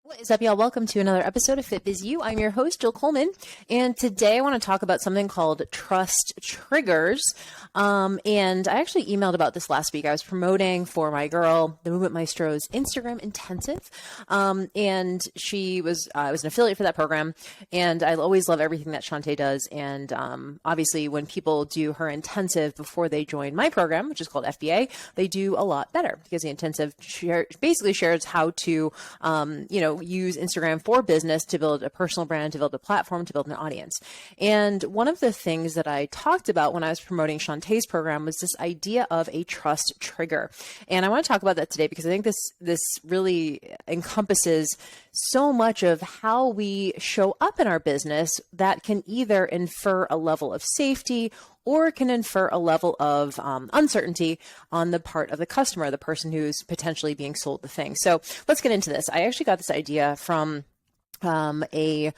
What is up, y'all? Welcome to another episode of FitBizU. I'm your host, Jill Coleman, and today I want to talk about something called trust triggers. And I actually emailed about this last week. I was promoting for my girl, the Movement Maestro's Instagram intensive, and I was an affiliate for that program, and I always love everything that Shantae does. And obviously, when people do her intensive before they join my program, which is called FBA, they do a lot better because the intensive basically shares how to, use Instagram for business to build a personal brand, to build a platform, to build an audience. And one of the things that I talked about when I was promoting Shantae's program was this idea of a trust trigger. And I want to talk about that today because I think this really encompasses so much of how we show up in our business that can either infer a level of safety or can infer a level of uncertainty on the part of the customer, the person who's potentially being sold the thing. So let's get into this. I actually got this idea from a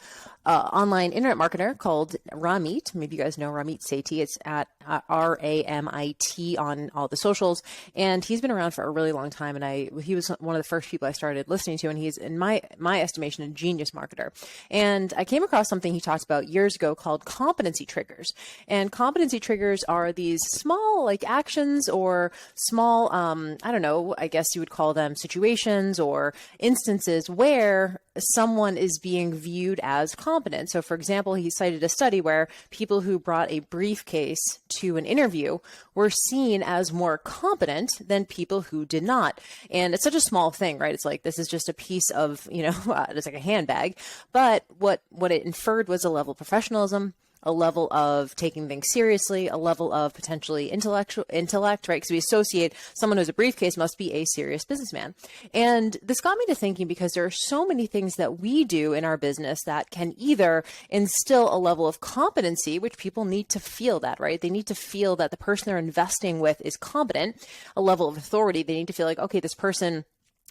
online internet marketer called Ramit. Maybe you guys know Ramit Sethi. It's at RAMIT on all the socials. And he's been around for a really long time. And he was one of the first people I started listening to. And he's, in my estimation, a genius marketer. And I came across something he talked about years ago called competency triggers. And competency triggers are these small actions or small, I guess you would call them situations or instances where someone is being viewed as competent. So for example, he cited a study where people who brought a briefcase to an interview were seen as more competent than people who did not. And it's such a small thing, right? It's like, this is just a piece of, it's like a handbag. But what it inferred was a level of professionalism, a level of taking things seriously, a level of potentially intellect, right? Because we associate someone who's a briefcase must be a serious businessman. And this got me to thinking because there are so many things that we do in our business that can either instill a level of competency, which people need to feel that, right? They need to feel that the person they're investing with is competent, a level of authority. They need to feel like, okay, this person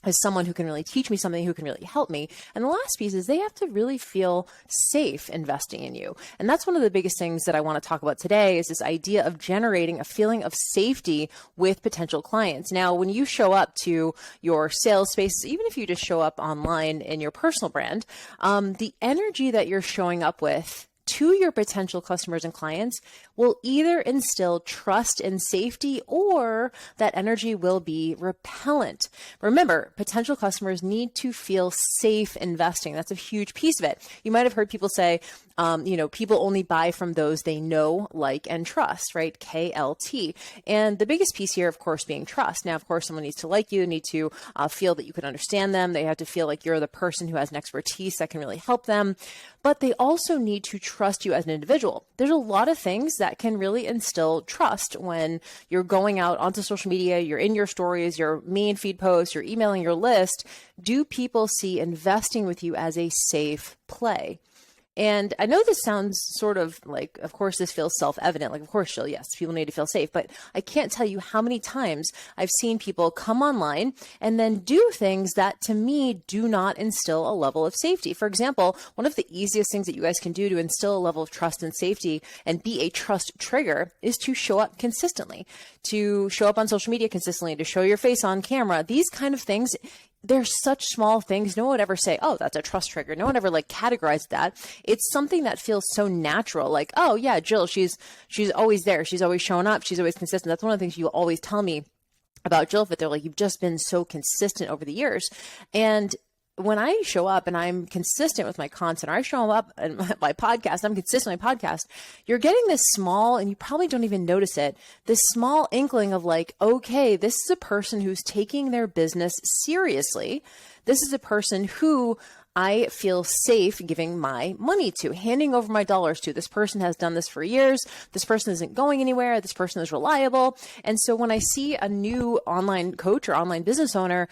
as someone who can really teach me something, who can really help me. And the last piece is they have to really feel safe investing in you. And that's one of the biggest things that I want to talk about today is this idea of generating a feeling of safety with potential clients. Now, when you show up to your sales spaces, even if you just show up online in your personal brand, the energy that you're showing up with to your potential customers and clients will either instill trust and safety or that energy will be repellent. Remember, potential customers need to feel safe investing. That's a huge piece of it. You might have heard people say, people only buy from those they know, like, and trust, right? KLT. And the biggest piece here, of course, being trust. Now, of course, someone needs to like you, need to feel that you can understand them. They have to feel like you're the person who has an expertise that can really help them. But they also need to trust you as an individual. There's a lot of things that can really instill trust when you're going out onto social media, you're in your stories, your main feed posts, you're emailing your list. Do people see investing with you as a safe play? And I know this sounds sort of like, of course, this feels self-evident. Like, of course, Jill, yes, people need to feel safe. But I can't tell you how many times I've seen people come online and then do things that, to me, do not instill a level of safety. For example, one of the easiest things that you guys can do to instill a level of trust and safety and be a trust trigger is to show up consistently, to show up on social media consistently, to show your face on camera. These kind of things, they're such small things. No one would ever say, oh, that's a trust trigger. No one ever categorized that. It's something that feels so natural. Like, oh yeah, Jill, she's always there. She's always showing up. She's always consistent. That's one of the things you always tell me about Jill, but they're like, you've just been so consistent over the years. And when I show up and I'm consistent with my content, or I show up in my podcast, I'm consistent with my podcast, you're getting this small, and you probably don't even notice it, this small inkling of okay, this is a person who's taking their business seriously. This is a person who I feel safe giving my money to, handing over my dollars to. This person has done this for years. This person isn't going anywhere. This person is reliable. And so when I see a new online coach or online business owner,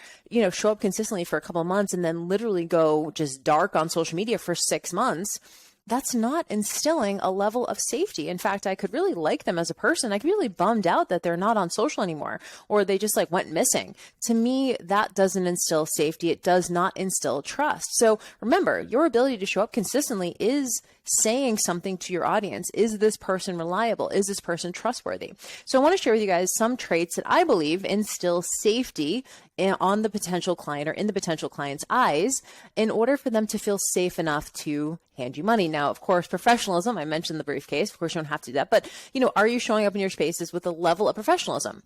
show up consistently for a couple of months and then literally go just dark on social media for 6 months, that's not instilling a level of safety. In fact, I could really like them as a person. I could be really bummed out that they're not on social anymore, or they just went missing. To me, that doesn't instill safety. It does not instill trust. So remember, your ability to show up consistently is saying something to your audience. Is this person reliable? Is this person trustworthy? So I want to share with you guys some traits that I believe instill safety on the potential client or in the potential client's eyes in order for them to feel safe enough to hand you money. Now, of course, professionalism, I mentioned the briefcase. Of course, you don't have to do that, but are you showing up in your spaces with a level of professionalism?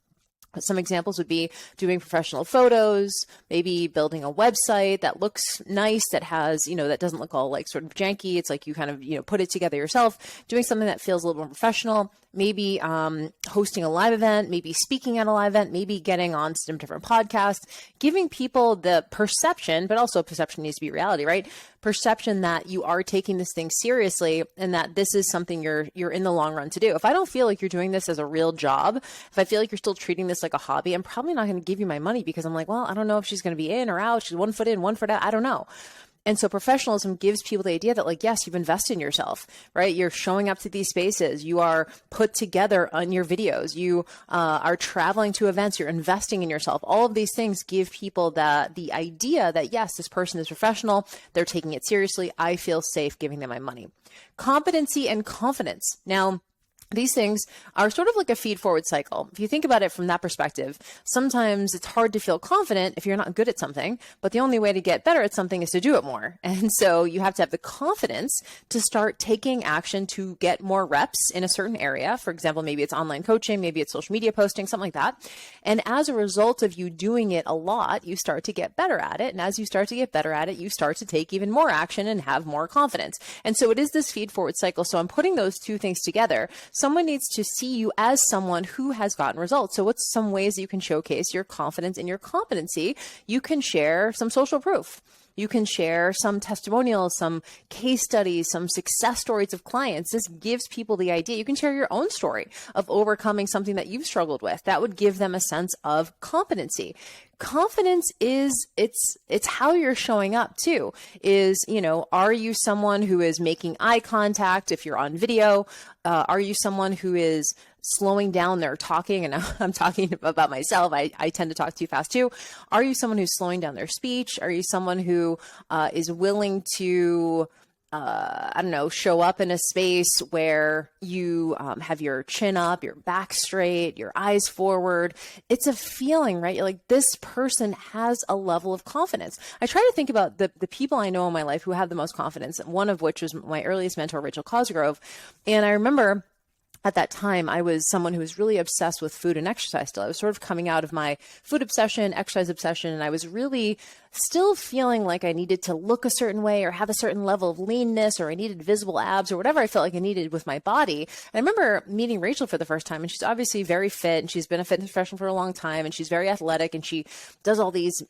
Some examples would be doing professional photos, maybe building a website that looks nice, that has, that doesn't look all like sort of janky. It's like you kind of, put it together yourself, doing something that feels a little more professional, maybe hosting a live event, maybe speaking at a live event, maybe getting on some different podcasts, giving people the perception, but also perception needs to be reality, right? Perception that you are taking this thing seriously and that this is something you're in the long run to do. If I don't feel like you're doing this as a real job, if I feel like you're still treating this like a hobby, I'm probably not going to give you my money because I'm like, well, I don't know if she's going to be in or out. She's 1 foot in, 1 foot out. I don't know. And so professionalism gives people the idea that like, yes, you've invested in yourself, right? You're showing up to these spaces. You are put together on your videos. You are traveling to events. You're investing in yourself. All of these things give people the idea that, yes, this person is professional. They're taking it seriously. I feel safe giving them my money. Competency and confidence. Now, these things are sort of like a feed-forward cycle. If you think about it from that perspective, sometimes it's hard to feel confident if you're not good at something, but the only way to get better at something is to do it more. And so you have to have the confidence to start taking action to get more reps in a certain area. For example, maybe it's online coaching, maybe it's social media posting, something like that. And as a result of you doing it a lot, you start to get better at it. And as you start to get better at it, you start to take even more action and have more confidence. And so it is this feed-forward cycle. So I'm putting those two things together. Someone needs to see you as someone who has gotten results. So what's some ways you can showcase your confidence and your competency? You can share some social proof. You can share some testimonials, some case studies, some success stories of clients. This gives people the idea. You can share your own story of overcoming something that you've struggled with. That would give them a sense of competency. Confidence is, it's how you're showing up too, are you someone who is making eye contact if you're on video? Are you someone who is slowing down their talking? And I'm talking about myself. I tend to talk too fast too. Are you someone who's slowing down their speech? Are you someone who is willing to show up in a space where you have your chin up, your back straight, your eyes forward? It's a feeling, right? You're like, this person has a level of confidence. I try to think about the people I know in my life who have the most confidence, one of which was my earliest mentor, Rachel Cosgrove. And I remember at that time, I was someone who was really obsessed with food and exercise still. I was sort of coming out of my food obsession, exercise obsession, and I was really still feeling like I needed to look a certain way or have a certain level of leanness, or I needed visible abs or whatever I felt like I needed with my body. And I remember meeting Rachel for the first time, and she's obviously very fit, and she's been a fitness professional for a long time, and she's very athletic, and she does all these,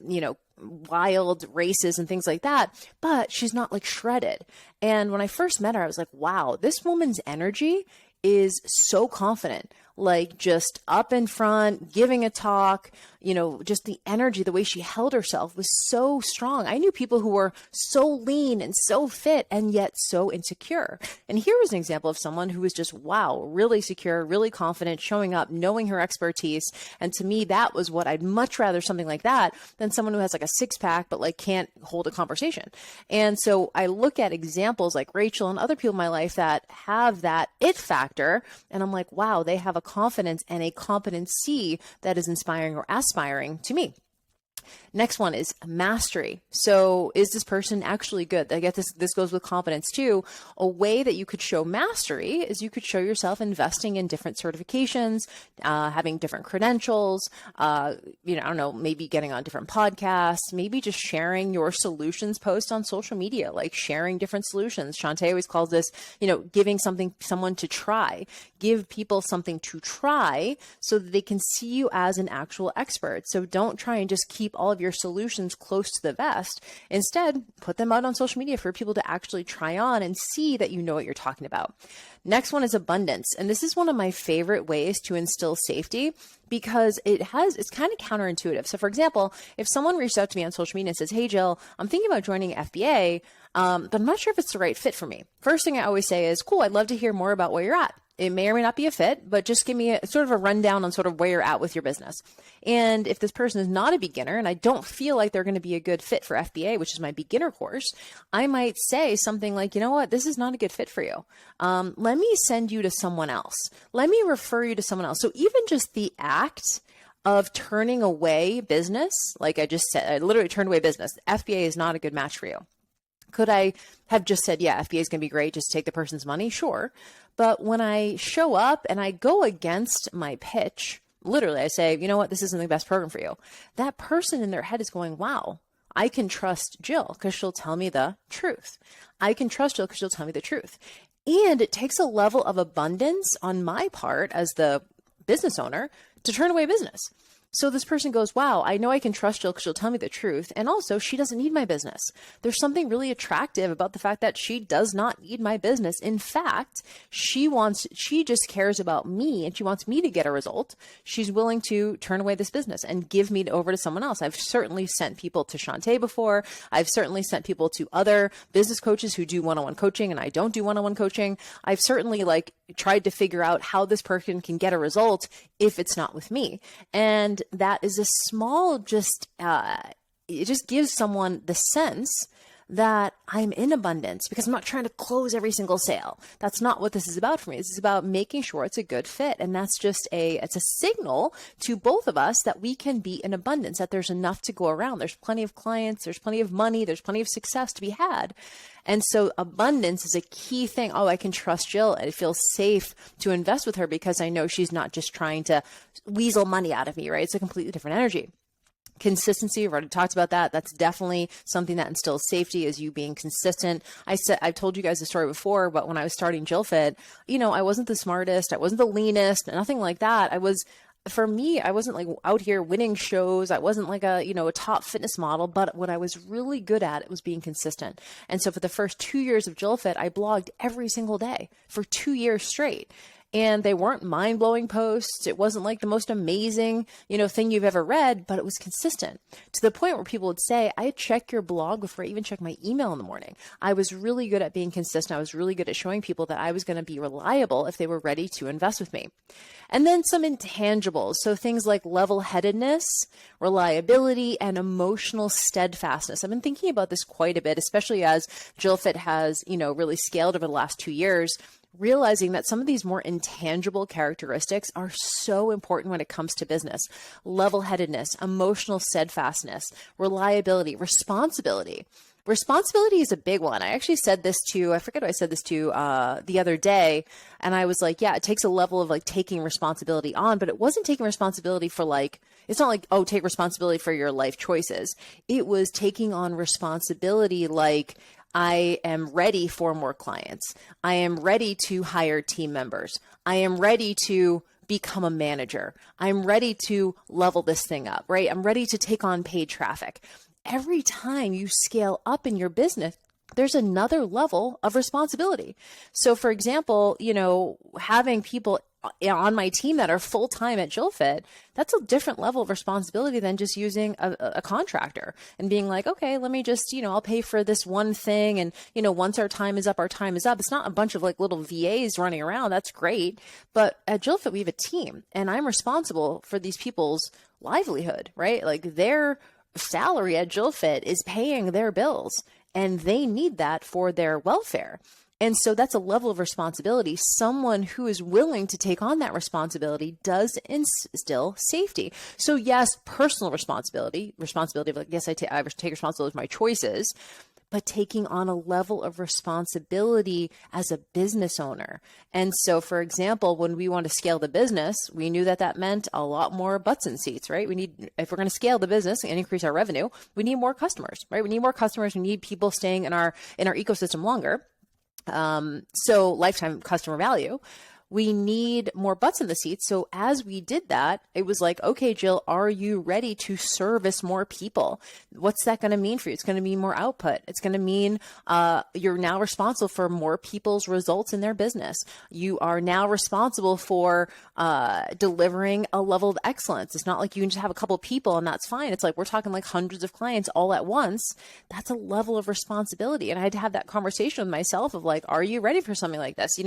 wild races and things like that, but she's not like shredded. And when I first met her, I was like, wow, this woman's energy is so confident, like just up in front, giving a talk, just the energy, the way she held herself was so strong. I knew people who were so lean and so fit and yet so insecure. And here was an example of someone who was just, wow, really secure, really confident, showing up, knowing her expertise. And to me, that was what I'd much rather something like that than someone who has like a six pack, but like can't hold a conversation. And so I look at examples like Rachel and other people in my life that have that it factor. And I'm like, wow, they have a confidence and a competency that is inspiring or aspiring to me. Next one is mastery. So is this person actually good? I guess this goes with confidence too. A way that you could show mastery is you could show yourself investing in different certifications, having different credentials, maybe getting on different podcasts, maybe just sharing your solutions post on social media, like sharing different solutions. Shantae always calls this, giving someone to try. Give people something to try so that they can see you as an actual expert. So don't try and just keep all of your solutions close to the vest. Instead, put them out on social media for people to actually try on and see that you know what you're talking about. Next one is abundance. And this is one of my favorite ways to instill safety because it's kind of counterintuitive. So for example, if someone reached out to me on social media and says, hey, Jill, I'm thinking about joining FBA, but I'm not sure if it's the right fit for me. First thing I always say is, cool, I'd love to hear more about where you're at. It may or may not be a fit, but just give me a sort of a rundown on sort of where you're at with your business. And if this person is not a beginner and I don't feel like they're going to be a good fit for FBA, which is my beginner course, I might say something like, you know what, this is not a good fit for you. Let me send you to someone else. Let me refer you to someone else. So even just the act of turning away business, like I just said, I literally turned away business. FBA is not a good match for you. Could I have just said, yeah, FBA is going to be great, just take the person's money? Sure. But when I show up and I go against my pitch, literally I say, you know what, this isn't the best program for you. That person in their head is going, wow, I can trust Jill because she'll tell me the truth. I can trust Jill because she'll tell me the truth. And it takes a level of abundance on my part as the business owner to turn away business. So this person goes, wow, I know I can trust Jill because she'll tell me the truth. And also, she doesn't need my business. There's something really attractive about the fact that she does not need my business. In fact, she just cares about me and she wants me to get a result. She's willing to turn away this business and give me over to someone else. I've certainly sent people to Shantae before. I've certainly sent people to other business coaches who do one-on-one coaching and I don't do one-on-one coaching. I've certainly tried to figure out how this person can get a result if it's not with me. And that is a small, it just gives someone the sense that I'm in abundance because I'm not trying to close every single sale. That's not what this is about for me. This is about making sure it's a good fit. And that's it's a signal to both of us that we can be in abundance, that there's enough to go around. There's plenty of clients, there's plenty of money, there's plenty of success to be had. And so abundance is a key thing. Oh, I can trust Jill and it feels safe to invest with her because I know she's not just trying to weasel money out of me, right? It's a completely different energy. Consistency, I've already talked about that. That's definitely something that instills safety, is you being consistent. I've told you guys the story before, but when I was starting JillFit, I wasn't the smartest, I wasn't the leanest, nothing like that. For me, I wasn't out here winning shows. I wasn't a top fitness model, but what I was really good at, it was being consistent. And so for the first 2 years of JillFit, I blogged every single day for 2 years straight. And they weren't mind-blowing posts. It wasn't the most amazing, thing you've ever read, but it was consistent to the point where people would say, I check your blog before I even check my email in the morning. I was really good at being consistent. I was really good at showing people that I was going to be reliable if they were ready to invest with me. And then some intangibles. So things like level-headedness, reliability, and emotional steadfastness. I've been thinking about this quite a bit, especially as JillFit has, really scaled over the last 2 years. Realizing that some of these more intangible characteristics are so important when it comes to business. Level-headedness, emotional steadfastness, reliability, responsibility. Responsibility is a big one. I actually said this I forget who I said this to the other day. And I was like, yeah, it takes a level of taking responsibility on, but it wasn't taking responsibility for it's not oh, take responsibility for your life choices. It was taking on responsibility I am ready for more clients. I am ready to hire team members. I am ready to become a manager. I'm ready to level this thing up, right? I'm ready to take on paid traffic. Every time you scale up in your business, there's another level of responsibility. So for example, having people on my team that are full-time at JillFit, that's a different level of responsibility than just using a contractor and being okay, let me just, I'll pay for this one thing. And, once our time is up, our time is up. It's not a bunch of little VAs running around. That's great. But at JillFit, we have a team and I'm responsible for these people's livelihood, right? Their salary at JillFit is paying their bills and they need that for their welfare. And so that's a level of responsibility. Someone who is willing to take on that responsibility does instill safety. So yes, personal responsibility of yes, I take responsibility for my choices, but taking on a level of responsibility as a business owner. And so, for example, when we want to scale the business, we knew that meant a lot more butts in seats, right? If we're going to scale the business and increase our revenue, we need more customers, right? We need more customers. We need people staying in our ecosystem longer. So lifetime customer value. We need more butts in the seats. So as we did that, it was okay, Jill, are you ready to service more people? What's that going to mean for you? It's going to mean more output. It's going to mean you're now responsible for more people's results in their business. You are now responsible for delivering a level of excellence. It's not you can just have a couple of people and that's fine. It's we're talking hundreds of clients all at once. That's a level of responsibility. And I had to have that conversation with myself of are you ready for something like this?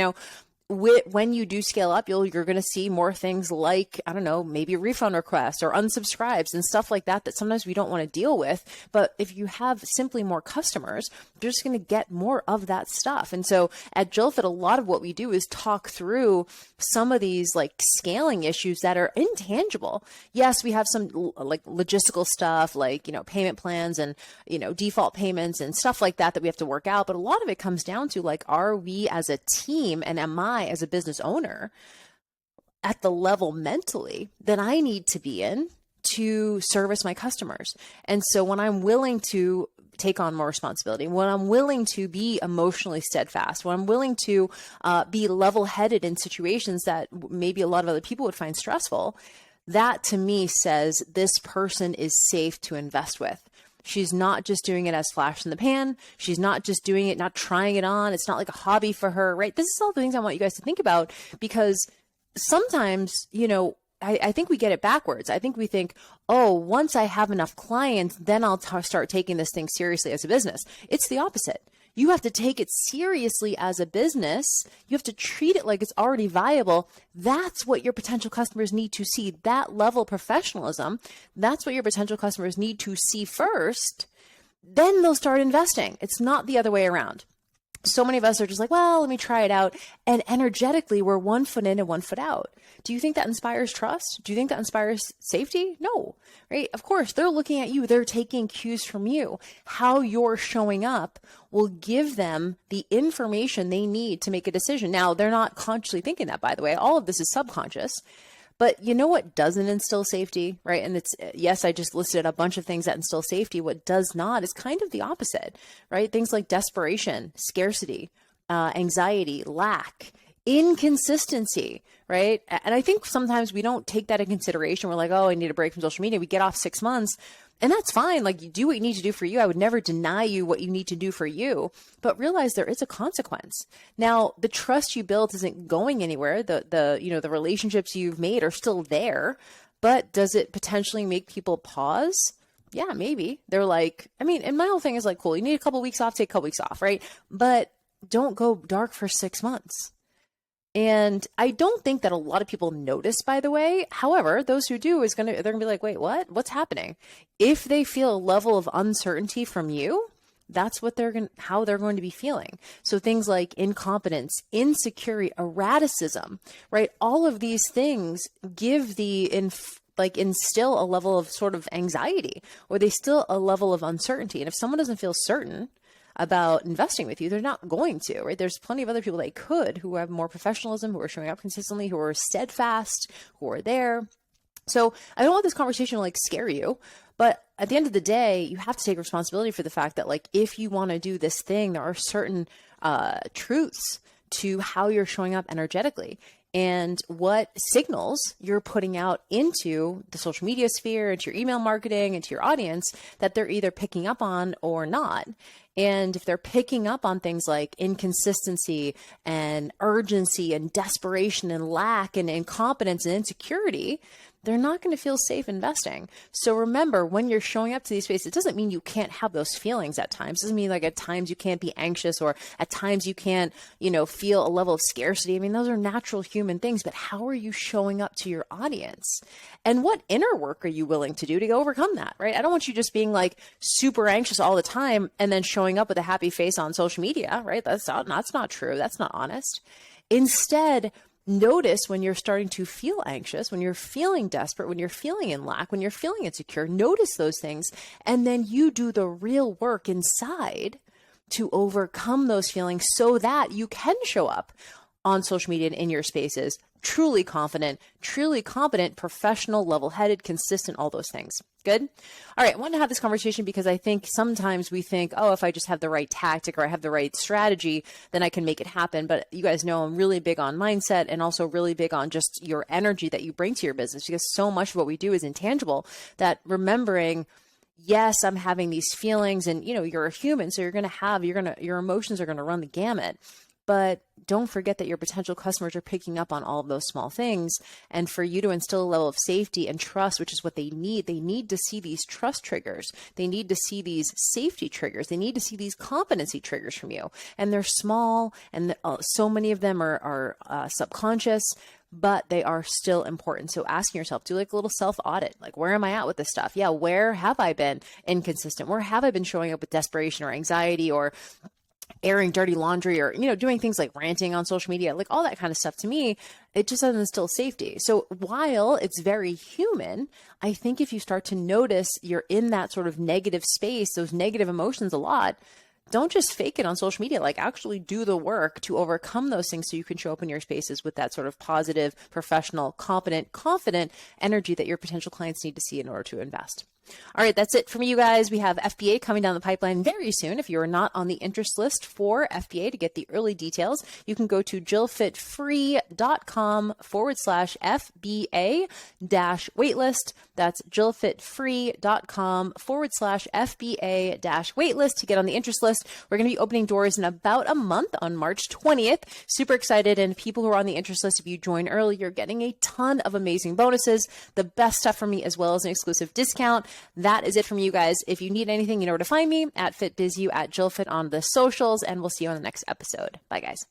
when you do scale up, you're going to see more things like, I don't know, maybe refund requests or unsubscribes and stuff like that sometimes we don't want to deal with. But if you have simply more customers, you're just going to get more of that stuff. And so at JillFit, a lot of what we do is talk through some of these like scaling issues that are intangible. Yes, we have some like logistical stuff, like, payment plans and, default payments and stuff like that we have to work out. But a lot of it comes down to like, are we as a team and am I as a business owner at the level mentally that I need to be in to service my customers? And so when I'm willing to take on more responsibility, when I'm willing to be emotionally steadfast, when I'm willing to be level-headed in situations that maybe a lot of other people would find stressful, that to me says this person is safe to invest with. She's not just doing it as flash in the pan. She's not just doing it, not trying it on. It's not like a hobby for her, right? This is all the things I want you guys to think about, because sometimes, I think we get it backwards. I think we think, oh, once I have enough clients, then I'll start taking this thing seriously as a business. It's the opposite. You have to take it seriously as a business. You have to treat it like it's already viable. That's what your potential customers need to see. That level of professionalism, that's what your potential customers need to see first. Then they'll start investing. It's not the other way around. So many of us are just like, well, let me try it out. And energetically, we're 1 foot in and 1 foot out. Do you think that inspires trust? Do you think that inspires safety? No, right? Of course, they're looking at you. They're taking cues from you. How you're showing up will give them the information they need to make a decision. Now, they're not consciously thinking that, by the way. All of this is subconscious. But you know what doesn't instill safety, right? And it's, yes, I just listed a bunch of things that instill safety. What does not is kind of the opposite, right? Things like desperation, scarcity, anxiety, lack, inconsistency, right? And I think sometimes we don't take that in consideration. We're like, oh, I need a break from social media. We get off 6 months. And that's fine. Like, you do what you need to do for you. I would never deny you what you need to do for you, but realize there is a consequence. Now, the trust you built isn't going anywhere. The relationships you've made are still there, but does it potentially make people pause? Yeah, maybe. They're like, and my whole thing is like, cool, you need a couple of weeks off, take a couple weeks off, right? But don't go dark for 6 months. And I don't think that a lot of people notice, by the way. However, those who do they're gonna be like, wait, what? What's happening? If they feel a level of uncertainty from you, that's what how they're going to be feeling. So things like incompetence, insecurity, erraticism, right? All of these things give instill a level of sort of anxiety, or they still a level of uncertainty. And if someone doesn't feel certain about investing with you, they're not going to, right? There's plenty of other people that could, who have more professionalism, who are showing up consistently, who are steadfast, who are there. So I don't want this conversation to scare you, but at the end of the day, you have to take responsibility for the fact that if you want to do this thing, there are certain truths to how you're showing up energetically and what signals you're putting out into the social media sphere, into your email marketing, into your audience, that they're either picking up on or not. And if they're picking up on things like inconsistency and urgency and desperation and lack and incompetence and insecurity, they're not going to feel safe investing. So remember, when you're showing up to these spaces, it doesn't mean you can't have those feelings at times. It doesn't mean at times you can't be anxious, or at times you can't, feel a level of scarcity. Those are natural human things, but how are you showing up to your audience? And what inner work are you willing to do to overcome that, right? I don't want you just being super anxious all the time and then showing up with a happy face on social media, right? That's not true. That's not honest. Instead, notice when you're starting to feel anxious, when you're feeling desperate, when you're feeling in lack, when you're feeling insecure. Notice those things, and then you do the real work inside to overcome those feelings so that you can show up on social media and in your spaces truly confident, truly competent, professional, level-headed, consistent, all those things. Good? All right, I want to have this conversation because I think sometimes we think, oh, if I just have the right tactic or I have the right strategy, then I can make it happen. But you guys know I'm really big on mindset, and also really big on just your energy that you bring to your business, because so much of what we do is intangible, that remembering, yes, I'm having these feelings, and you're a human, so your emotions are going to run the gamut. But don't forget that your potential customers are picking up on all of those small things. And for you to instill a level of safety and trust, which is what they need to see these trust triggers. They need to see these safety triggers. They need to see these competency triggers from you. And they're small, and so many of them are subconscious, but they are still important. So asking yourself, do like a little self audit. Like, where am I at with this stuff? Yeah. Where have I been inconsistent? Where have I been showing up with desperation or anxiety or airing dirty laundry, or, doing things like ranting on social media, like all that kind of stuff? To me, it just doesn't instill safety. So while it's very human, I think if you start to notice you're in that sort of negative space, those negative emotions a lot, don't just fake it on social media. Like, actually do the work to overcome those things so you can show up in your spaces with that sort of positive, professional, competent, confident energy that your potential clients need to see in order to invest. All right, that's it from you guys. We have FBA coming down the pipeline very soon. If you are not on the interest list for FBA to get the early details, you can go to jillfitfree.com/FBA-waitlist. That's jillfitfree.com/FBA-waitlist to get on the interest list. We're going to be opening doors in about a month on March 20th. Super excited. And people who are on the interest list, if you join early, you're getting a ton of amazing bonuses, the best stuff from me, as well as an exclusive discount. That is it from you guys. If you need anything, you know where to find me, at FitBizU, at JillFit on the socials, and we'll see you on the next episode. Bye, guys.